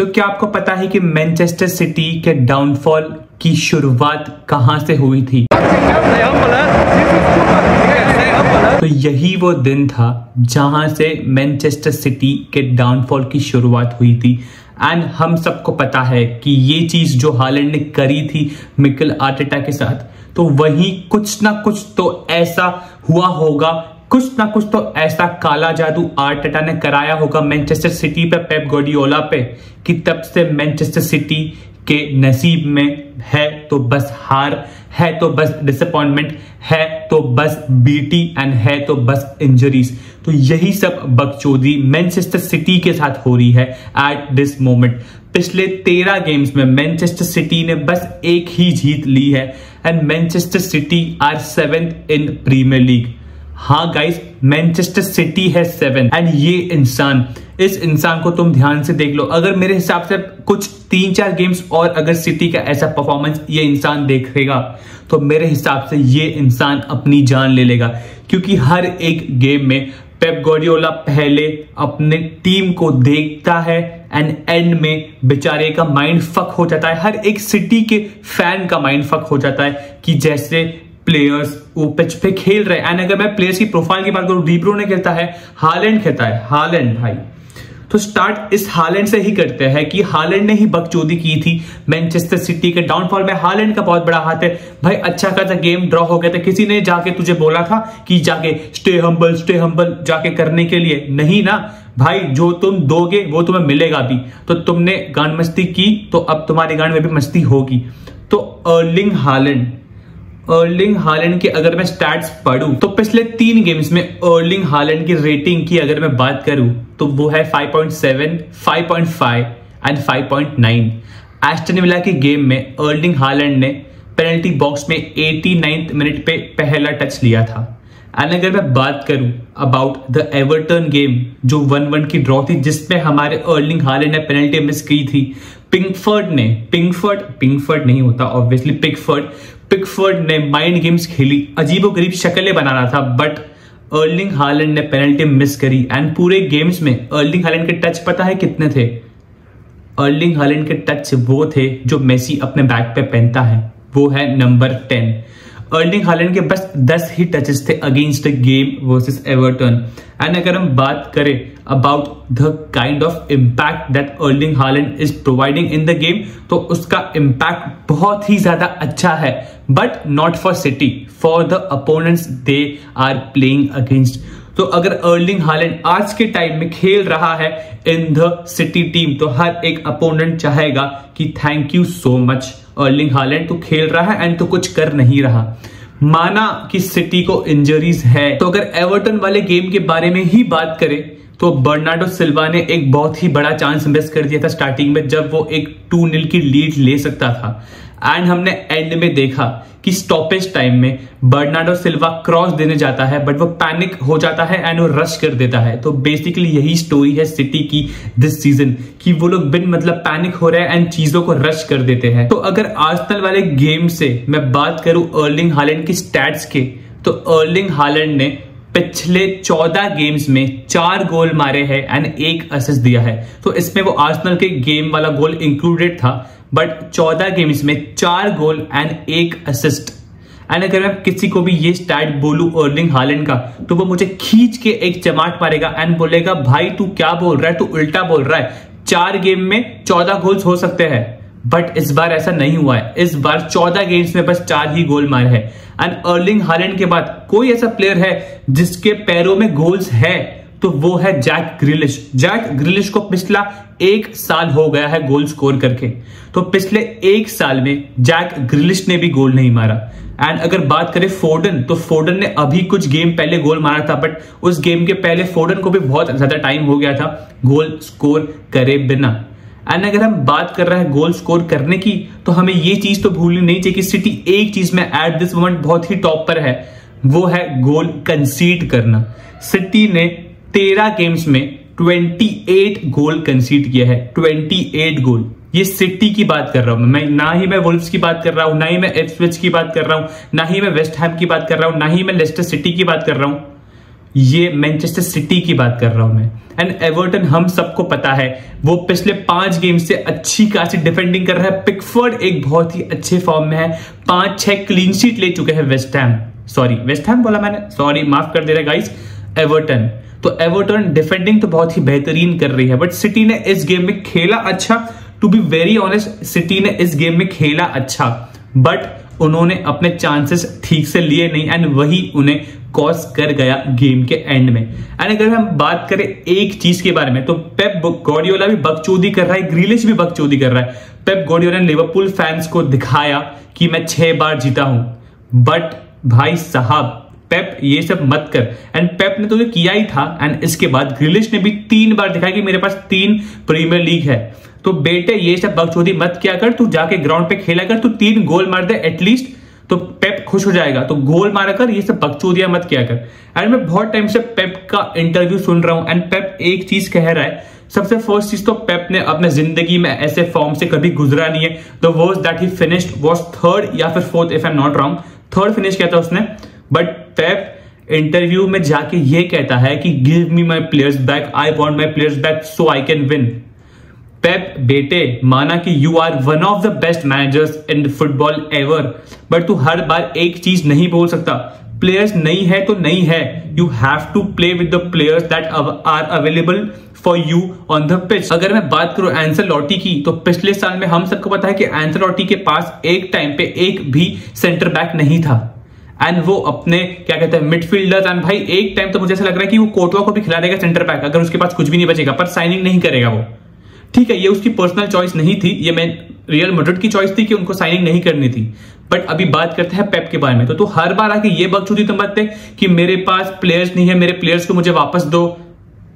तो क्या आपको पता है कि मैनचेस्टर सिटी के डाउनफॉल की शुरुआत कहां से हुई थी? तो यही वो दिन था जहां से मैनचेस्टर सिटी के डाउनफॉल की शुरुआत हुई थी। एंड हम सबको पता है कि ये चीज जो हालैंड ने करी थी मिकेल आर्टेटा के साथ, तो वही कुछ ना कुछ तो ऐसा हुआ होगा, कुछ ना कुछ तो ऐसा काला जादू आर्टेटा ने कराया होगा मैनचेस्टर सिटी पे, पेप गार्डियोला पे, कि तब से मैनचेस्टर सिटी के नसीब में है तो बस हार, है तो बस डिसअपॉइंटमेंट, है तो बस बीटी एंड है तो बस इंजरीज। तो यही सब बकचोदी मैनचेस्टर सिटी के साथ हो रही है एट दिस मोमेंट। पिछले 13 गेम्स में मैनचेस्टर सिटी ने बस एक ही जीत ली है and Manchester City are 7th in Premier League. हाँ गाइस, मैनचेस्टर सिटी है 7 एंड ये इंसान, इस इंसान को तुम ध्यान से देख लो। अगर मेरे हिसाब से कुछ 3-4 गेम्स और अगर सिटी का ऐसा परफॉर्मेंस ये इंसान देखेगा तो मेरे हिसाब से ये इंसान अपनी जान ले लेगा, क्योंकि हर एक गेम में पेप गार्डियोला पहले अपने टीम को देखता है एंड एंड में बेचारे का माइंड फक हो जाता है, हर एक सिटी के फैन का माइंड फक हो जाता है कि जैसे प्लेयर्स वो पिच पे खेल रहे हैं। एंड अगर मैं प्लेयर्स की प्रोफाइल की बात करूं, डी ब्रुयने खेलता है, हालैंड खेलता है, हालैंड भाई, तो स्टार्ट इस हालैंड से ही करते हैं कि हालैंड ने ही बकचोदी की थी मैनचेस्टर सिटी के डाउनफॉल में। हालैंड का बहुत बड़ा हाथ है भाई। अच्छा खासा गेम ड्रॉ हो गया था, किसी ने जाके तुझे बोला था कि जाके स्टे हम्बल जाके करने के लिए? नहीं ना भाई, जो तुम दोगे वो तुम्हें मिलेगा भी। तो तुमने गांड मस्ती की तो अब तुम्हारी गांड में भी मस्ती होगी। तो अर्लिंग हालैंड की अगर मैं स्टैट्स पढ़ूं तो पिछले 3 गेम्स में अर्लिंग हालैंड की रेटिंग की अगर मैं बात करूं तो वो है 5.7, 5.5 एंड 5.9। एस्टन विला के गेम में अर्लिंग हालैंड ने पेनल्टी बॉक्स में 89th मिनट पे पहला टच लिया था। एंड अगर मैं बात करूं अबाउट द एवर्टन गेम जो 1-1 की ड्रॉ थी, जिसमें हमारे अर्लिंग हालैंड ने पेनल्टी मिस की थी, पिंकफर्ड नहीं होता ऑब्वियसली, पिकफर्ड ने माइंड गेम्स खेली, अजीबोगरीब शक्लें बना रहा था, बट अर्लिंग हालैंड ने पेनल्टी मिस करी। एंड पूरे गेम्स में अर्लिंग हालैंड के टच पता है कितने थे? अर्लिंग हालैंड के टच वो थे जो मेसी अपने बैक पे पहनता है, वो है नंबर 10। अर्लिंग हालैंड के बस 10 ही टचेस थे against the game versus Everton. And अगर हम बात करें about the kind of impact that Erling Haaland is providing in the game, तो उसका इम्पैक्ट बहुत ही ज्यादा अच्छा है, but not for City, for the opponents they are playing against. तो अगर अर्लिंग हालैंड आज के टाइम में खेल रहा है इन द सिटी टीम, तो हर एक अपोनेंट चाहेगा कि thank you so much Erling Haaland, तो खेल रहा है एंड तो कुछ कर नहीं रहा। माना कि सिटी को इंजरीज है, तो अगर एवर्टन वाले गेम के बारे में ही बात करें तो बर्नार्डो सिल्वा ने एक बहुत ही बड़ा चांस मिस कर दिया था स्टार्टिंग में, जब वो एक 2-0 की लीड ले सकता था। एंड हमने एंड में देखा कि स्टॉपेज टाइम में बर्नार्डो सिल्वा क्रॉस देने जाता है, बट वो पैनिक हो जाता है एंड वो रश कर देता है। तो बेसिकली यही स्टोरी है सिटी की दिस सीजन, कि वो लोग बिन मतलब पैनिक हो रहे हैं एंड चीजों को रश कर देते हैं। तो अगर आर्सेनल वाले गेम से मैं बात करूं अर्लिंग हालैंड की स्टैट्स के, तो अर्लिंग हालैंड ने पिछले 14 गेम्स में 4 गोल मारे हैं एंड 1 असिस्ट दिया है। तो इसमें वो आर्सेनल के गेम वाला गोल इंक्लूडेड था, बट 14 गेम्स में 4 गोल एंड 1 असिस्ट। एंड अगर मैं किसी को भी ये स्टैट बोलूं अर्लिंग हालैंड का, तो वो मुझे खींच के एक चमाट मारेगा एंड बोलेगा भाई तू क्या बोल रहा है, तू उल्टा बोल रहा है, 4 गेम में 14 गोल्स हो सकते हैं। बट इस बार ऐसा नहीं हुआ है, इस बार 14 गेम्स में बस 4 ही गोल मारे हैं। एंड अर्लिंग हालैंड के बाद कोई ऐसा प्लेयर है जिसके पैरों में गोल्स है तो वो है जैक ग्रिलिश। जैक ग्रिलिश को पिछला 1 साल हो गया है गोल स्कोर करके, तो पिछले 1 साल में जैक ग्रिलिश ने भी गोल नहीं मारा। एंड अगर बात करें फोर्डन, तो फोर्डन ने अभी कुछ गेम पहले गोल मारा था, बट उस गेम के पहले फोर्डन को भी बहुत ज्यादा टाइम हो गया था गोल स्कोर करे बिना। एंड अगर हम बात कर रहे हैं गोल स्कोर करने की, तो हमें ये चीज तो भूलनी नहीं चाहिए कि सिटी एक चीज में एट दिस मोमेंट बहुत ही टॉप पर है, वो है गोल कंसीड करना। सिटी ने 13 गेम्स में 28 गोल कंसीड किया है, 28 गोल। ये सिटी की बात कर रहा हूं मैं, ना ही मैं वुल्व्स की बात कर रहा हूं, ना ही मैं इप्सविच की बात कर रहा हूं, ना ही मैं वेस्ट हैम की बात कर रहा हूं, ना ही मैं लेस्टर सिटी की बात कर रहा हूं। ये मैनचेस्टर सिटी की बात कर रहा हूं मैं। एंड एवर्टन हम सबको पता है वो पिछले 5 गेम से अच्छी खासी डिफेंडिंग कर रहा है। पिकफोर्ड एक बहुत ही अच्छे फॉर्म में है, 5-6 क्लीन शीट ले चुके हैं वेस्ट हैम बोला मैंने, सॉरी माफ कर दे रहे गाइस, एवर्टन। तो एवर्टन डिफेंडिंग तो बहुत ही बेहतरीन कर रही है, बट सिटी ने इस गेम में खेला अच्छा। To be very honest, City ने इस गेम में खेला अच्छा, बट उन्होंने अपने चांसेस ठीक से लिए नहीं एंड वही उन्हें कॉस्ट कर गया गेम के एंड में। एंड अगर हम बात करें एक चीज के बारे में, तो पेप गार्डियोला भी बकचोदी कर रहा है, ग्रिलिश भी बकचोदी कर रहा है। पेप गार्डियोला ने लिवरपूल फैंस को दिखाया कि मैं 6 बार जीता हूं, बट भाई साहब पेप ये सब मत कर। एंड पेप ने तो ये किया ही था, एंड इसके बाद ग्रिलिश ने भी 3 बार दिखाया कि मेरे पास 3 प्रीमियर लीग है। तो बेटे ये सब बकचोदी मत किया कर, तू जाके ग्राउंड पे खेला कर, तू 3 गोल मार दे एटलीस्ट, तो पेप खुश हो जाएगा। तो गोल मारा कर, ये सब बकचोदियां मत किया कर। एंड मैं बहुत टाइम से पेप का इंटरव्यू सुन रहा हूं, एंड पेप एक चीज कह रहा है। सबसे फर्स्ट चीज तो पेप ने अपने जिंदगी में ऐसे फॉर्म से कभी गुजरा नहीं है। The worst that he finished was 3rd या फिर 4th if I am not wrong, 3rd finish किया था उसने। बट पेप इंटरव्यू में जाके ये कहता है कि give me my players back, I want my players back so I can win. Pep बेटे, माना कि you are one of the best managers in football ever, but तू हर बार एक चीज नहीं बोल सकता। प्लेयर्स नहीं है तो नहीं है, you have to play with the players that are available for you on the pitch. अगर मैं बात करूं एंसेलोटी की, तो पिछले साल में हम सबको पता है कि एंसेलोटी के पास एक टाइम पे एक भी सेंटर बैक नहीं था, एंड वो अपने क्या कहते हैं मिडफील्डर्स, एंड भाई एक टाइम तो मुझे ऐसा लग रहा है कि वो कोटवा को भी खिला देगा सेंटर बैक अगर उसके पास कुछ भी नहीं बचेगा, पर साइनिंग नहीं करेगा वो। ठीक है, ये उसकी पर्सनल चॉइस नहीं थी, ये मैं रियल मैड्रिड की चॉइस थी कि उनको साइनिंग नहीं करनी थी। बट अभी बात करते हैं पेप के बारे में, तो तू हर बार आके ये बकचोदी तो मत दे कि मेरे पास प्लेयर्स नहीं है, मेरे प्लेयर्स को मुझे वापस दो,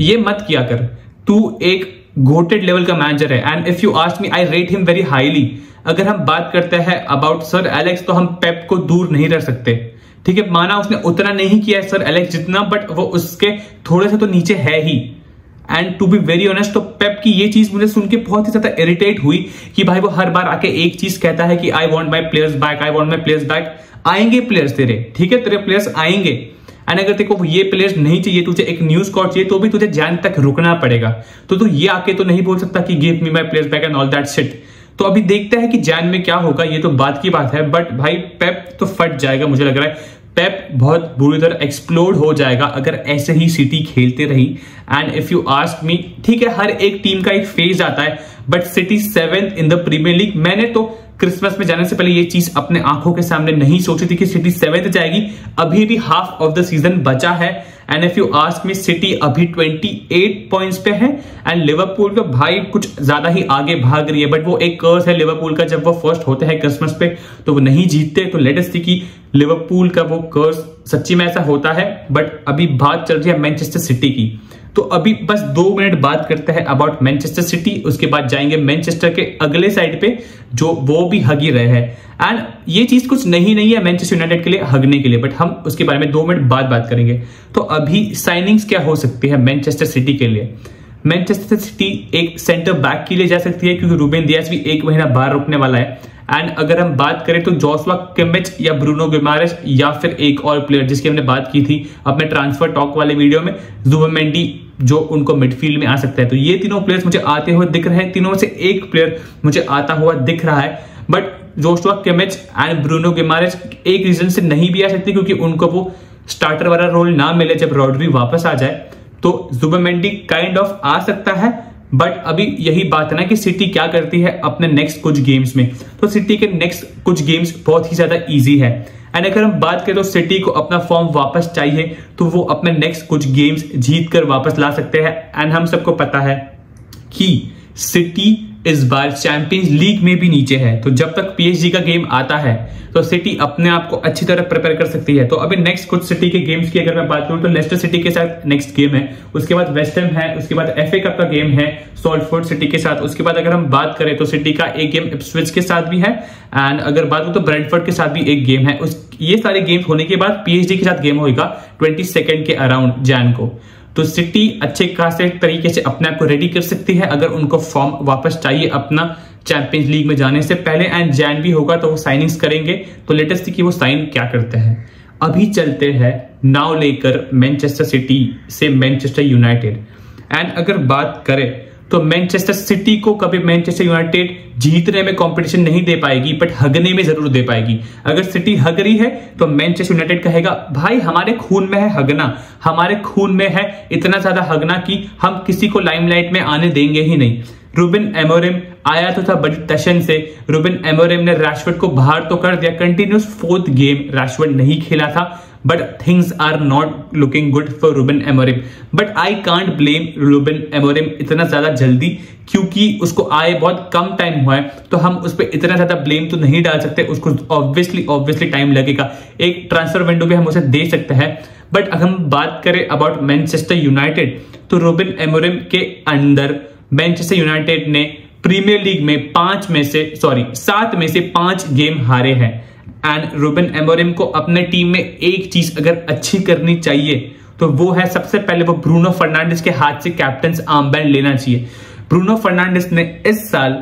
ये मत किया कर। तू एक गोटेड लेवल का मैनेजर है, and if you ask me I rate him very highly. अगर हम बात करते हैं अबाउट सर एलेक्स, तो हम पेप को दूर नहीं रख सकते। ठीक है, माना उसने उतना नहीं किया है सर एलेक्स जितना, बट वो उसके थोड़े से तो नीचे है ही। And to be very honest, तो पेप की ये चीज मुझे सुन के बहुत ही ज्यादा इरिटेट हुई कि भाई वो हर बार आके एक चीज कहता है कि आई want my players back, I want my players back. आएंगे प्लेयर्स तेरे, ठीक है, तेरे प्लेयर्स आएंगे, एंड अगर तेरे को ये प्लेयर्स नहीं चाहिए, तुझे एक न्यू स्क्वाड चाहिए, तो भी तुझे जान तक रुकना पड़ेगा। तो तू ये आके तो नहीं बोल सकता कि give me my players back and all that shit. तो अभी देखते हैं कि जैन में क्या होगा, ये तो बात की बात है, बट भाई पेप तो फट जाएगा मुझे लग रहा है। पेप बहुत बुरी तरह एक्सप्लोड हो जाएगा अगर ऐसे ही सिटी खेलते रही। And if you ask me, ठीक है, हर एक टीम का एक फेज आता है, but City 7th in the Premier League. मैंने तो क्रिसमस में जाने से पहले ये चीज अपने आंखों के सामने नहीं सोची थी कि सिटी 7th जाएगी। अभी भी हाफ ऑफ द सीजन बचा है, and if you ask me, city अभी 28 पॉइंट्स पे है, एंड लिवरपूल का भाई कुछ ज्यादा ही आगे भाग रही है। बट वो एक कर्स है लिवरपूल का, जब वो फर्स्ट होते हैं क्रिसमस पे तो वो नहीं जीतते। तो लेट अस सी कि लिवरपूल का वो कर्स सच्ची में ऐसा होता है। बट अभी बात चल रही है मैनचेस्टर सिटी की, तो अभी बस 2 मिनट बात करते हैं अबाउट मैनचेस्टर सिटी, उसके बाद जाएंगे मैनचेस्टर के अगले साइड पे जो वो भी हग ही रहे हैं। एंड ये चीज कुछ नहीं है मैनचेस्टर यूनाइटेड के लिए हगने के लिए, बट हम उसके बारे में 2 मिनट बाद बात करेंगे। तो अभी साइनिंग्स क्या हो सकती है मैनचेस्टर सिटी के लिए? मैनचेस्टर सिटी एक सेंटर बैक के लिए जा सकती है, क्योंकि रूबेन दियास भी 1 महीना बाहर रुकने वाला है। एंड अगर हम बात करें तो जोशुआ किमिच या ब्रूनो गिमारेश या फिर एक और प्लेयर जिसकी हमने बात की थी अपने ट्रांसफर टॉक वाले वीडियो में, जुबिमेंडी, जो उनको मिडफील्ड में आ सकता है। तो ये तीनों प्लेयर्स मुझे आते हुए दिख रहे हैं, तीनों में से एक प्लेयर मुझे आता हुआ दिख रहा है। But Joshua Kimmich and Bruno Guimaraes एक रीजन से नहीं भी आ सकते, क्योंकि उनको वो स्टार्टर वाला रोल ना मिले जब रॉड्री वापस आ जाए। तो जुबिमेंडी काइंड ऑफ आ सकता है, बट अभी यही बात है ना कि सिटी क्या करती है अपने नेक्स्ट कुछ गेम्स में। तो सिटी के नेक्स्ट कुछ गेम्स बहुत ही ज्यादा इजी है, एंड अगर हम बात करें तो सिटी को अपना फॉर्म वापस चाहिए तो वो अपने नेक्स्ट कुछ गेम्स जीत कर वापस ला सकते हैं। एंड हम सबको पता है कि सिटी इस बार चैंपियंस लीग में भी नीचे है, तो जब तक पीएसजी का गेम आता है तो सिटी अपने आप को अच्छी तरह प्रिपेयर कर सकती है। तो अभी नेक्स्ट कुछ सिटी के गेम्स की अगर मैं बात करूं तो लेस्टर सिटी के साथ नेक्स्ट गेम है, उसके बाद वेस्ट हैम है, उसके बाद एफए कप का गेम है सॉल्टफोर्ड सिटी के साथ। उसके बाद अगर हम बात करें तो सिटी का एक गेम इप्सविच के साथ भी है, एंड अगर बात हो तो ब्रेंटफोर्ड के साथ भी एक गेम है। ये सारे गेम्स होने के बाद पीएसजी के साथ गेम होगा 22 के अराउंड जैन को। तो सिटी अच्छे खासे तरीके से अपने आप को रेडी कर सकती है अगर उनको फॉर्म वापस चाहिए अपना चैंपियंस लीग में जाने से पहले। एंड जैन भी होगा तो वो साइनिंग्स करेंगे, तो लेटेस्ट कि वो साइन क्या करते हैं। अभी चलते हैं नाव लेकर मैनचेस्टर सिटी से मैनचेस्टर यूनाइटेड। एंड अगर बात करें तो मैनचेस्टर सिटी को कभी मैनचेस्टर यूनाइटेड जीतने में कंपटीशन नहीं दे पाएगी, बट हगने में जरूर दे पाएगी। अगर सिटी हग रही है तो मैनचेस्टर यूनाइटेड कहेगा भाई हमारे खून में है हगना, हमारे खून में है इतना ज्यादा हगना कि हम किसी को लाइमलाइट में आने देंगे ही नहीं। रूबेन एमोरिम आया तो था बड़ी टशन से। रूबेन एमोरिम ने रैशफोर्ड को बाहर तो कर दिया, कंटिन्यूस 4th गेम रैशफोर्ड नहीं खेला था, but things are not looking good for Ruben Amorim. But I can't blame Ruben Amorim इतना ज्यादा जल्दी, क्योंकि उसको आए बहुत कम टाइम हुआ है, तो हम उस पर इतना ज्यादा ब्लेम तो नहीं डाल सकते। उसको ऑब्वियसली टाइम लगेगा, एक ट्रांसफर विंडो भी हम उसे दे सकते हैं। बट अगर हम बात करें अबाउट मैनचेस्टर यूनाइटेड, तो रूबेन एमोरिम के अंदर मैनचेस्टर यूनाइटेड ने प्रीमियर लीग में 7 में से 5 गेम हारे हैं। एंड रूबेन एमोरिम को अपने टीम में एक चीज अगर अच्छी करनी चाहिए तो वो है, सबसे पहले वो ब्रूनो फर्नांडिस के हाथ से कैप्टन आर्मबैंड लेना चाहिए। ब्रूनो फर्नांडिस ने इस साल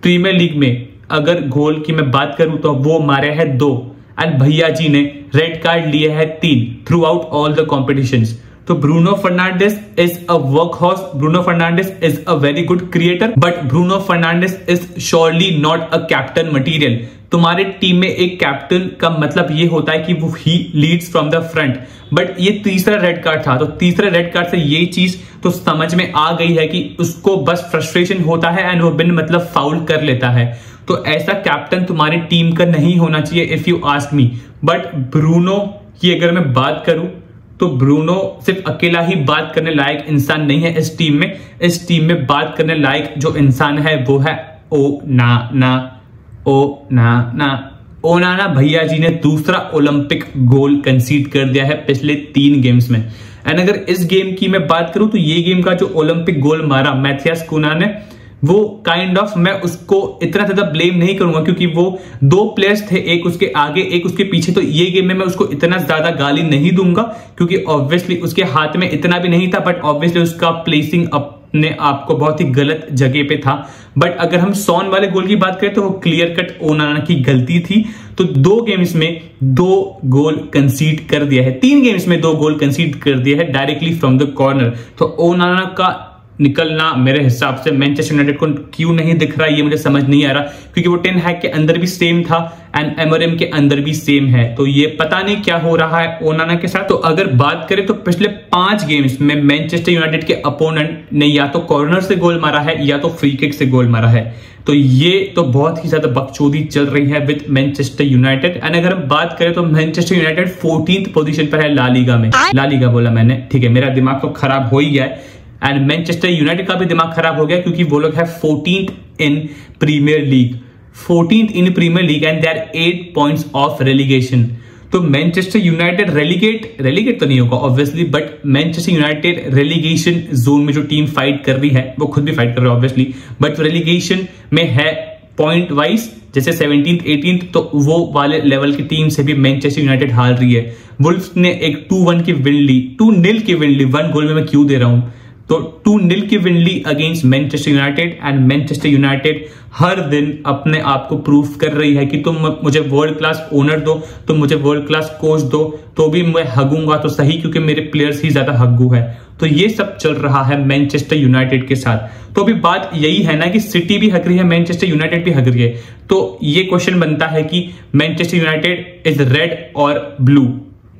प्रीमियर लीग में अगर गोल की मैं बात करूं तो वो मारे हैं 2, एंड भैया जी ने रेड कार्ड लिए हैं 3 throughout all the competitions. तो Bruno Fernandes is a work horse, Bruno Fernandes is a very good creator, but Bruno Fernandes is surely not a captain material. तुम्हारे टीम में एक captain का मतलब ये होता है कि वो ही leads from the front, but ये तीसरा रेड कार्ड था। तो तीसरे रेड कार्ड से ये चीज तो समझ में आ गई है कि उसको बस फ्रस्ट्रेशन होता है एंड वो बिन मतलब फाउल कर लेता है। तो ऐसा कैप्टन तुम्हारी टीम का नहीं होना चाहिए if you ask me. But Bruno की अगर मैं बात करूं तो ब्रूनो सिर्फ अकेला ही बात करने लायक इंसान नहीं है इस टीम में। इस टीम में बात करने लायक जो इंसान है वो है ओनाना भैया जी ने दूसरा ओलंपिक गोल कंसीड कर दिया है पिछले 3 गेम्स में। एंड अगर इस गेम की मैं बात करूं तो ये गेम का जो ओलंपिक गोल मारा मैथियास कुना ने, वो काइंड ऑफ मैं उसको इतना ज्यादा ब्लेम नहीं करूंगा क्योंकि वो 2 प्लेयर्स थे, एक उसके आगे एक उसके पीछे। तो ये गेम में मैं उसको इतना ज्यादा गाली नहीं दूंगा क्योंकि ऑब्वियसली उसके हाथ में इतना भी नहीं था, बट ऑब्वियसली उसका प्लेसिंग अपने आप को बहुत ही गलत जगह पे था। बट अगर हम सॉन वाले गोल की बात करें तो वो क्लियर कट ओनाना की गलती थी। तो 2 गेम्स में 2 गोल कंसीड कर दिया है, 3 गेम्स में 2 गोल कंसीड कर दिया है डायरेक्टली फ्रॉम द कॉर्नर। तो ओनाना का निकलना मेरे हिसाब से मैनचेस्टर यूनाइटेड को क्यों नहीं दिख रहा है ये मुझे समझ नहीं आ रहा, क्योंकि वो टेन हैग के अंदर भी सेम था एंड एमोरिम के अंदर भी सेम है। तो ये पता नहीं क्या हो रहा है ओनाना के साथ। तो अगर बात करें तो पिछले 5 गेम्स में मैनचेस्टर यूनाइटेड के अपोनेंट ने या तो कॉर्नर से गोल मारा है या तो फ्री किक से गोल मारा है। तो ये तो बहुत ही ज्यादा बकचोदी चल रही है विद मैनचेस्टर यूनाइटेड। एंड अगर हम बात करें तो मैनचेस्टर यूनाइटेड 14th पोजीशन पर है लालीगा में। लालीगा बोला मैंने, ठीक है, मेरा दिमाग तो खराब हो ही गया है। एंड मैनचेस्टर यूनाइटेड का भी दिमाग खराब हो गया क्योंकि वो लोग है 14th in Premier League, 14th in Premier League and they are 8 points off relegation. तो मैनचेस्टर यूनाइटेड रेलीगेट तो नहीं होगा obviously, but Manchester United relegation zone में जो टीम फाइट कर रही है वो खुद भी फाइट कर रही है ऑब्वियसली, बट रेलीगेशन में है पॉइंट वाइज, जैसे 17th 18th, तो वो वाले लेवल की टीम से भी मैनचेस्टर यूनाइटेड हार रही है। वुल्फ्स ने एक 2-1 की विन ली, 2-0 की विन ली, 1 गोल में मैं क्यों दे रहा हूं। तो 2-0 की विन ली against Manchester United and Manchester United हर दिन अपने आप को प्रूफ कर रही है कि तुम मुझे वर्ल्ड क्लास ओनर दो, तुम मुझे वर्ल्ड क्लास कोच दो, तो भी मैं हगूंगा तो सही, क्योंकि मेरे प्लेयर्स ही ज्यादा हग्गू है। तो ये सब चल रहा है मैनचेस्टर यूनाइटेड के साथ। तो अभी बात यही है ना कि सिटी भी हग रही है, मैनचेस्टर यूनाइटेड भी हग रही है। तो ये क्वेश्चन बनता है कि मैनचेस्टर यूनाइटेड इज रेड और ब्लू।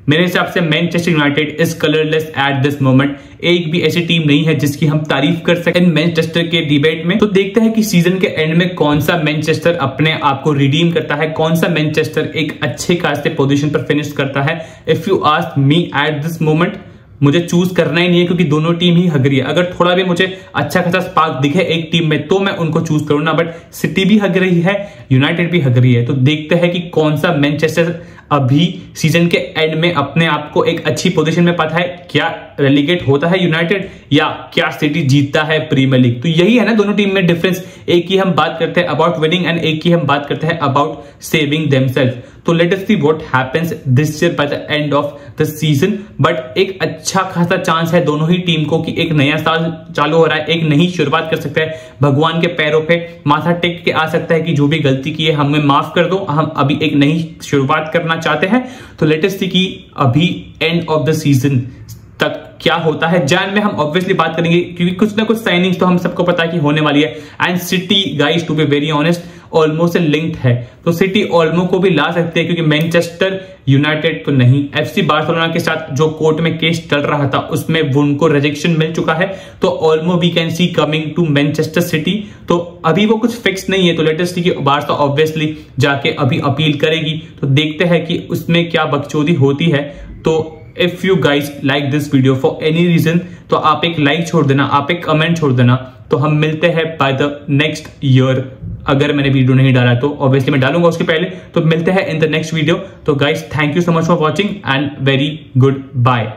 मेरे हिसाब से Manchester United is colourless at this moment. एक भी ऐसी टीम नहीं है जिसकी हम तारीफ कर सकें मैनचेस्टर के डिबेट में। तो देखते हैं कि सीजन के एंड में कौन सा मैनचेस्टर अपने आप को रिडीम करता है, कौन सा मैनचेस्टर एक अच्छे खासे पोजीशन पर फिनिश करता है। If you ask me at this moment, मुझे चूज करना ही नहीं है क्योंकि दोनों टीम ही हग रही है। अगर थोड़ा भी मुझे अच्छा खासा स्पार्क दिखे एक टीम में तो मैं उनको चूज करूंगा, बट सिटी भी हग रही है, यूनाइटेड भी हग रही है। तो देखते हैं कि कौन सा मैनचेस्टर अभी सीजन के एंड में अपने आप को एक अच्छी पोजीशन में पाता है। क्या रेलीगेट होता है यूनाइटेड या क्या सिटी जीतता है प्रीमियर लीग। तो यही है ना दोनों टीम में डिफरेंस। एक की हम बात करते हैं अबाउट विनिंग एंड एक की हम बात करते हैं अबाउट सेविंग देमसेल्फ। तो let us see what happens this year by the end of the season. But एक अच्छा खासा चांस है दोनों ही टीम को कि एक नया साल चालू हो रहा है, एक नई शुरुआत कर सकते हैं, भगवान के पैरों पे माथा टेक के आ सकता है कि जो भी गलती की है हमें माफ कर दो, हम अभी एक नई शुरुआत करना करना चाहते हैं। तो लेटेस्ट सी कि अभी एंड ऑफ द सीजन तक क्या होता है। जैन में हम ऑब्वियसली बात करेंगे क्योंकि कुछ ना कुछ साइनिंग्स तो हम सबको पता है कि होने वाली है। And City guys to be very honest Olmo से लिंक्ड है, तो सिटी ऑलमो को भी ला सकते हैं क्योंकि मैनचेस्टर यूनाइटेड तो नहीं, एफसी बार्सिलोना के साथ जो कोर्ट में केस चल रहा था उसमें उनको रिजेक्शन मिल चुका है। तो Olmo we can see coming to Manchester City. तो अभी वो कुछ फिक्स नहीं है, तो लेटेस्ट की बार्सा ऑब्वियसली जाके अभी अपील करेगी। तो देखते हैं कि उसमें क्या बकचोदी होती है। तो if you guys like this video for any reason तो आप एक लाइक छोड़ देना, आप एक कमेंट छोड़ देना। तो हम मिलते हैं बाय द नेक्स्ट ईयर। अगर मैंने वीडियो नहीं डाला तो ऑब्वियसली मैं डालूंगा उसके पहले। तो मिलते हैं इन द नेक्स्ट वीडियो। तो guys thank you so much for watching and very good bye.